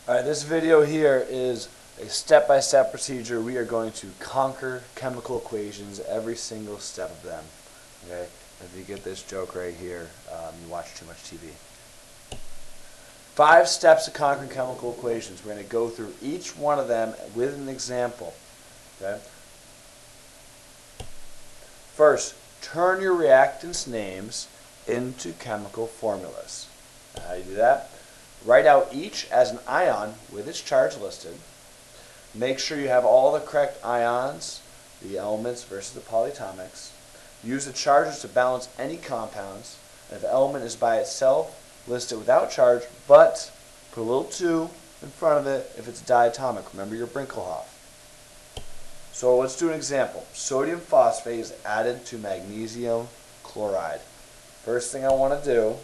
Alright, this video here is a step-by-step procedure. We are going to conquer chemical equations, every single step of them. Okay? If you get this joke right here, you watch too much TV. 5 steps to conquering chemical equations. We're going to go through each one of them with an example. Okay? First, turn your reactants names into chemical formulas. Now, how do you do that? Write out each as an ion with its charge listed. Make sure you have all the correct ions, the elements versus the polyatomics. Use the charges to balance any compounds. And if an element is by itself, list it without charge, but put a little 2 in front of it if it's diatomic. Remember your Brinkelhoff. So let's do an example. Sodium phosphate is added to magnesium chloride. First thing I want to do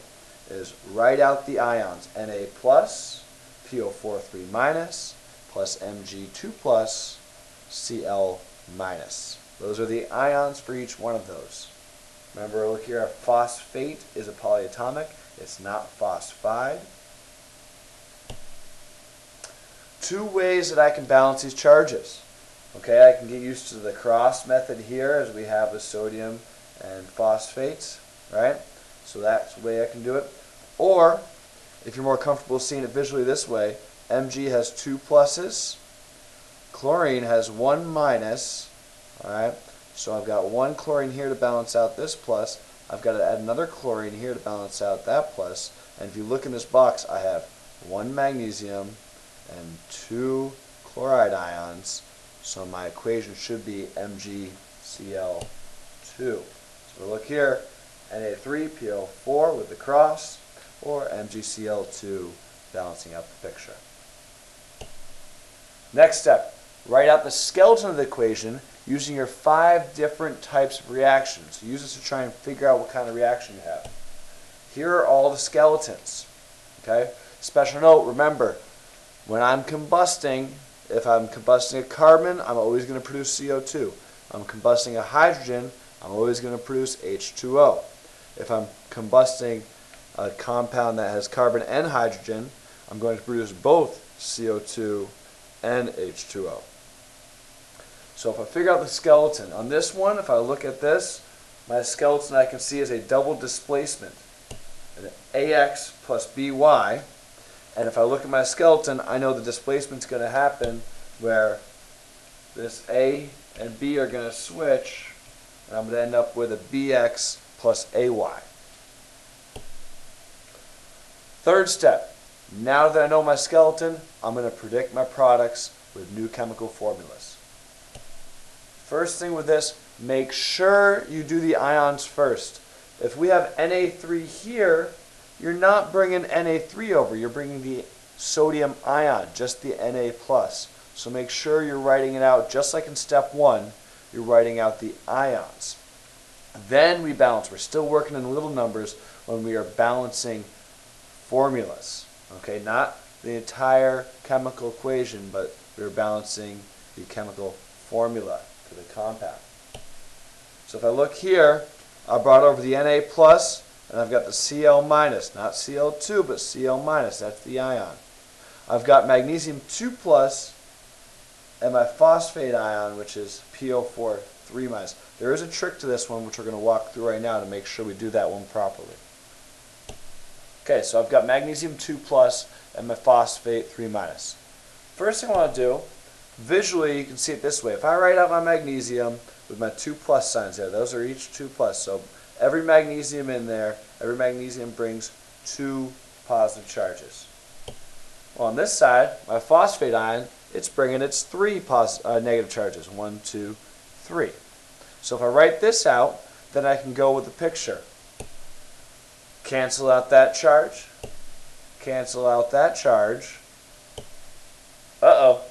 is write out the ions. Na plus, PO4 3 minus, plus Mg2 plus, Cl minus. Those are the ions for each one of those. Remember, look here, a phosphate is a polyatomic. It's not phosphide. 2 ways that I can balance these charges. Okay, I can get used to the cross method here as we have with sodium and phosphates, right? So that's the way I can do it. Or, if you're more comfortable seeing it visually this way, Mg has 2 pluses, chlorine has 1 minus, alright? So I've got 1 chlorine here to balance out this plus, I've got to add another chlorine here to balance out that plus, and if you look in this box, I have 1 magnesium and 2 chloride ions, so my equation should be MgCl2. So look here, Na3PO4 with the cross, or MgCl2 balancing out the picture. Next step, write out the skeleton of the equation using your 5 different types of reactions. Use this to try and figure out what kind of reaction you have. Here are all the skeletons. Okay? Special note, remember, when I'm combusting, if I'm combusting a carbon, I'm always going to produce CO2. If I'm combusting a hydrogen, I'm always going to produce H2O. If I'm combusting a compound that has carbon and hydrogen, I'm going to produce both CO2 and H2O. So if I figure out the skeleton, on this one, if I look at this, my skeleton I can see is a double displacement, an AX plus BY. And if I look at my skeleton, I know the displacement's going to happen where this A and B are going to switch, and I'm going to end up with a BX plus AY. Third step, now that I know my skeleton, I'm going to predict my products with new chemical formulas. First thing with this, make sure you do the ions first. If we have Na3 here, you're not bringing Na3 over, you're bringing the sodium ion, just the Na+. So make sure you're writing it out just like in step 1, you're writing out the ions. Then we balance. We're still working in little numbers when we are balancing formulas. Okay, not the entire chemical equation, but we're balancing the chemical formula for the compound. So if I look here, I brought over the Na+, and I've got the Cl minus, not Cl2, but Cl minus, that's the ion. I've got magnesium 2 plus and my phosphate ion, which is PO4 3 minus. There is a trick to this one, which we're going to walk through right now to make sure we do that one properly. Okay, so I've got magnesium 2 plus and my phosphate 3 minus. First thing I want to do, visually you can see it this way. If I write out my magnesium with my 2 plus signs there, those are each 2 plus. So every magnesium in there, every magnesium brings 2 positive charges. Well, on this side, my phosphate ion, it's bringing its 3 negative charges. 1, 2, 3. So if I write this out, then I can go with the picture. Cancel out that charge. Cancel out that charge. Uh-oh.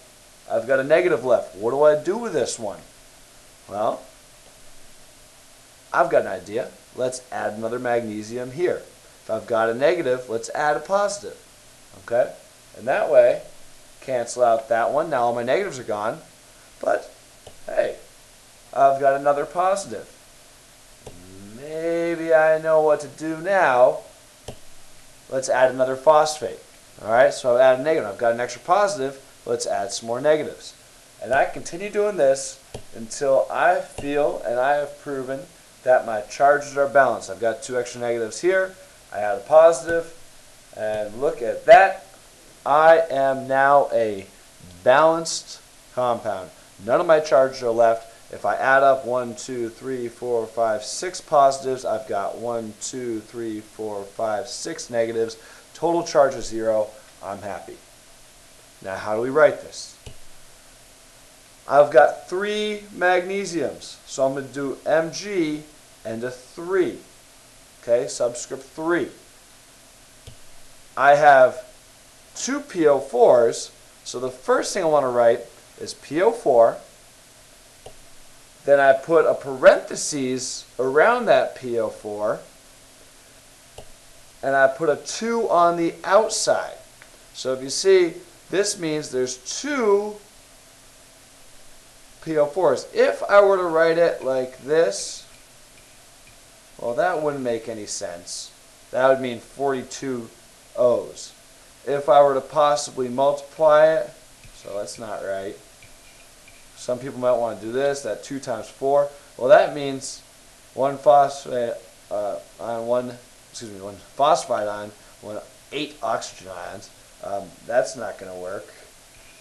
I've got a negative left. What do I do with this one? Well, I've got an idea. Let's add another magnesium here. If I've got a negative, let's add a positive. Okay? And that way, cancel out that one. Now all my negatives are gone. But, hey, I've got another positive. Maybe I know what to do now. Let's add another phosphate. All right, so I've added a negative. I've got an extra positive. Let's add some more negatives. And I continue doing this until I feel and I have proven that my charges are balanced. I've got 2 extra negatives here. I add a positive. And look at that. I am now a balanced compound. None of my charges are left. If I add up 1, 2, 3, 4, 5, 6 positives, I've got 1, 2, 3, 4, 5, 6 negatives. Total charge is 0. I'm happy. Now, how do we write this? I've got 3 magnesiums, so I'm going to do Mg and a 3. Okay, subscript 3. I have 2 PO4s, so the first thing I want to write is PO4. Then I put a parentheses around that PO4, and I put a 2 on the outside. So if you see, this means there's 2 PO4s. If I were to write it like this, well, that wouldn't make any sense. That would mean 42 O's. If I were to possibly multiply it, so that's not right. Some people might want to do this, that 2 times 4. Well, that means one phosphide ion, 8 oxygen ions. That's not going to work.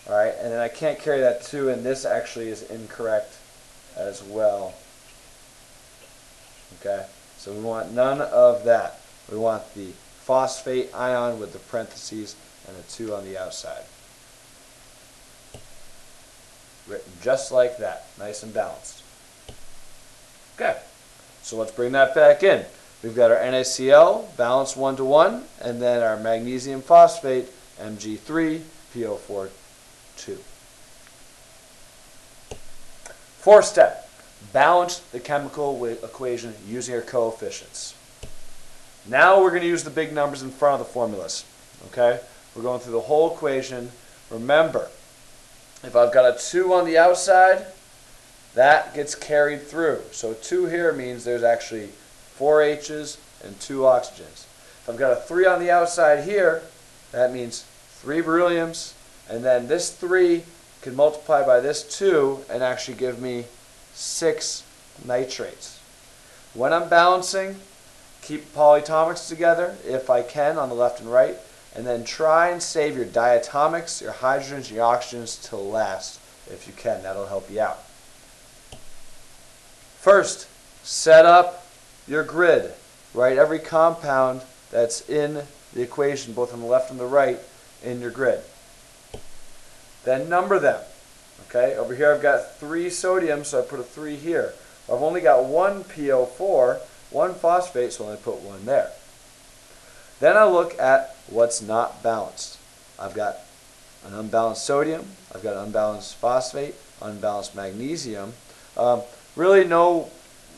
All right, and then I can't carry that 2, and this actually is incorrect as well. Okay, so we want none of that. We want the phosphate ion with the parentheses and a 2 on the outside. Written just like that, nice and balanced. Okay, so let's bring that back in. We've got our NaCl balanced 1 to 1, and then our magnesium phosphate Mg3 PO4 2. Fourth step, balance the chemical equation using our coefficients. Now we're going to use the big numbers in front of the formulas. Okay, we're going through the whole equation. Remember, if I've got a 2 on the outside, that gets carried through. So 2 here means there's actually 4 H's and 2 oxygens. If I've got a 3 on the outside here, that means 3 berylliums, and then this 3 can multiply by this 2 and actually give me 6 nitrates. When I'm balancing, keep polyatomics together if I can on the left and right, and then try and save your diatomics, your hydrogens, your oxygens till last if you can. That'll help you out. First, set up your grid. Write every compound that's in the equation, both on the left and the right, in your grid. Then number them. Okay, over here I've got 3 sodium, so I put a 3 here. I've only got 1 PO4, 1 phosphate, so I only put 1 there. Then I look at what's not balanced. I've got an unbalanced sodium, I've got unbalanced phosphate, unbalanced magnesium. Really no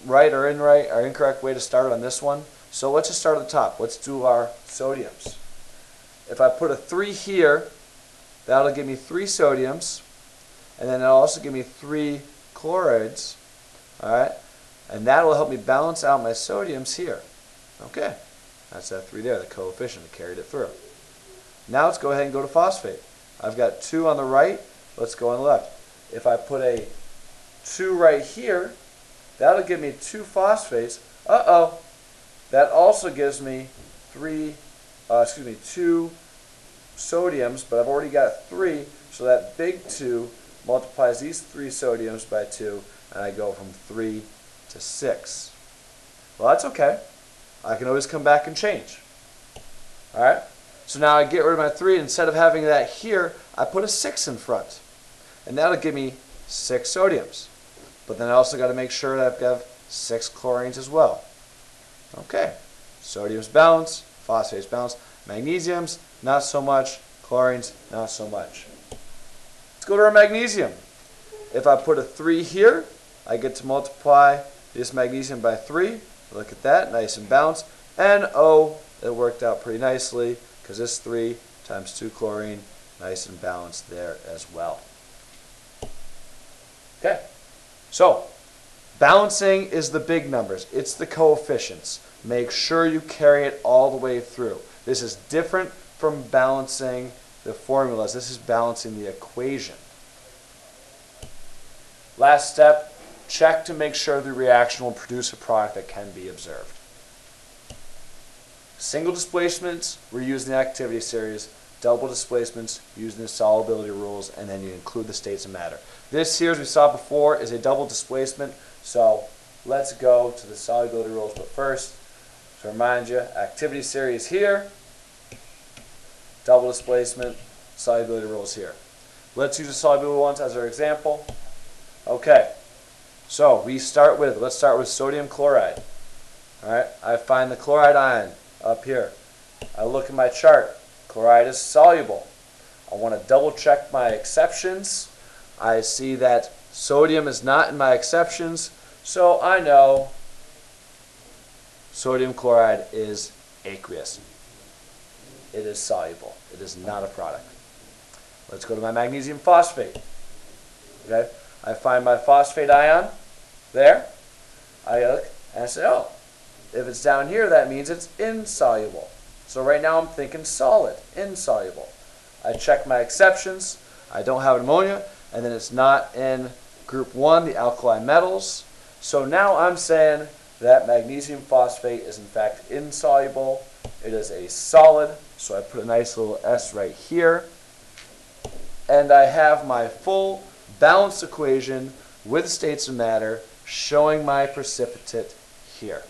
right or incorrect way to start on this one. So let's just start at the top. Let's do our sodiums. If I put a 3 here, that'll give me 3 sodiums, and then it'll also give me 3 chlorides. All right, and that will help me balance out my sodiums here. Okay, that's that 3 there, the coefficient that carried it through. Now let's go ahead and go to phosphate. I've got 2 on the right, let's go on the left. If I put a 2 right here, that'll give me 2 phosphates. Uh-oh, that also gives me 2 sodiums, but I've already got 3, so that big 2 multiplies these 3 sodiums by 2, and I go from 3 to 6. Well, that's okay. I can always come back and change. All right? So now I get rid of my 3. Instead of having that here, I put a 6 in front. And that'll give me 6 sodiums. But then I also got to make sure that I've got 6 chlorines as well. Okay. Sodium's balanced, phosphate's balanced, magnesium's not so much, chlorines not so much. Let's go to our magnesium. If I put a 3 here, I get to multiply this magnesium by 3. Look at that, nice and balanced. NO, it worked out pretty nicely because this 3 times 2 chlorine, nice and balanced there as well. Okay, so balancing is the big numbers. It's the coefficients. Make sure you carry it all the way through. This is different from balancing the formulas. This is balancing the equation. Last step, check to make sure the reaction will produce a product that can be observed. Single displacements, we're using the activity series. Double displacements, using the solubility rules, and then you include the states of matter. This here, as we saw before, is a double displacement. So let's go to the solubility rules. But first, to remind you, activity series here, double displacement, solubility rules here. Let's use the solubility ones as our example. Okay, so let's start with sodium chloride. All right, I find the chloride ion up here. I look at my chart. Chloride is soluble. I want to double check my exceptions. I see that sodium is not in my exceptions, so I know sodium chloride is aqueous. It is soluble. It is not a product. Let's go to my magnesium phosphate. Okay, I find my phosphate ion there. I look and I say, oh, if it's down here, that means it's insoluble. So right now I'm thinking solid, insoluble. I check my exceptions. I don't have ammonia, and then it's not in group 1, the alkali metals. So now I'm saying that magnesium phosphate is in fact insoluble. It is a solid, so I put a nice little S right here. And I have my full balanced equation with states of matter showing my precipitate here.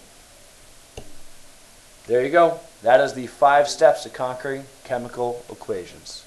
There you go. That is the 5 steps to conquering chemical equations.